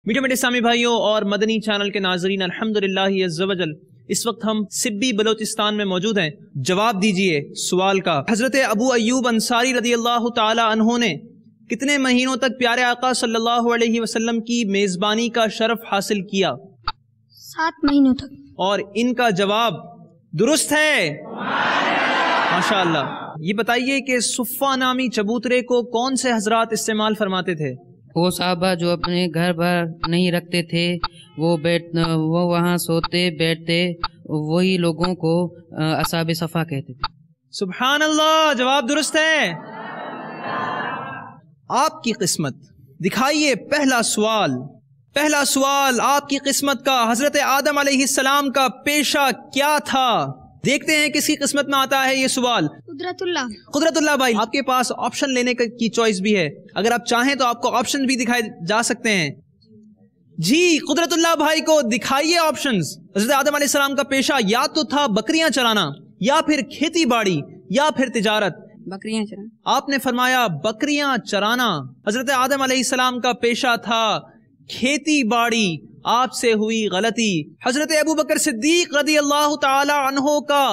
میٹھے میٹھے اسلامی بھائیوں اور مدنی چینل کے ناظرین، الحمدللہ عز وجل اس وقت ہم سبی بلوچستان میں موجود ہیں۔ جواب دیجئے سوال کا۔ حضرت ابو ایوب انصاری رضی اللہ تعالی عنہ نے کتنے مہینوں تک پیارے آقا صلی اللہ علیہ وسلم کی میزبانی کا شرف حاصل کیا؟ 7 مہینوں تک۔ اور ان کا جواب درست ہے، ماشاءاللہ۔ یہ بتائیے کہ صفہ نامی چبوترے کو کون سے حضرات استعمال فرماتے تھے؟ وہ صحابہ جو اپنے گھر پر نہیں رکھتے تھے، وہ وہاں سوتے بیٹھتے، وہی لوگوں کو اصحاب صفا کہتے تھے۔ سبحان اللہ، جواب درست ہے۔ آپ کی قسمت دکھائیے پہلا سوال آپ کی قسمت کا۔ حضرت آدم علیہ السلام کا پیشہ کیا تھا؟ دیکھتے ہیں کس کی قسمت میں آتا ہے یہ سوال۔ قدرت اللہ بھائی، آپ کے پاس آپشن لینے کی چوائس بھی ہے، اگر آپ چاہیں تو آپ کو آپشن بھی دکھائے جا سکتے ہیں۔ جی قدرت اللہ بھائی کو دکھائیے آپشنز۔ حضرت آدم علیہ السلام کا پیشہ یا تو تھا بکریاں چرانا، یا پھر کھیتی باڑی، یا پھر تجارت۔ بکریاں چرانا۔ آپ نے فرمایا بکریاں چرانا۔ حضرت آدم علیہ السلام کا پیشہ تھا کھیتی باڑی، آپ سے ہوئی غلطی۔ حضرت ابو بکر صدیق رضی اللہ تعالی عنہ کا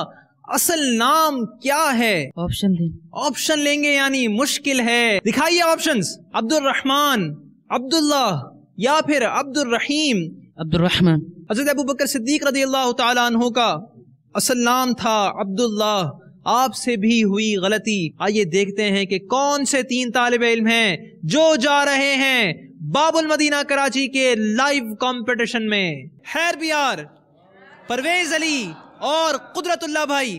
اصل نام کیا ہے؟ آپشن لیں گے یعنی مشکل ہے۔ دکھائیے آپشنز۔ عبد الرحمن، عبداللہ، یا پھر عبد الرحیم؟ عبد الرحمن۔ حضرت ابو بکر صدیق رضی اللہ تعالی عنہ کا اصل نام تھا عبداللہ، آپ سے بھی ہوئی غلطی۔ آئیے دیکھتے ہیں کہ کون سے 3 طالب علم ہیں جو جا رہے ہیں باب المدینہ کراچی کے لائیو کمپٹیشن میں۔ خیر بیار، پرویز علی اور قدرت اللہ بھائی۔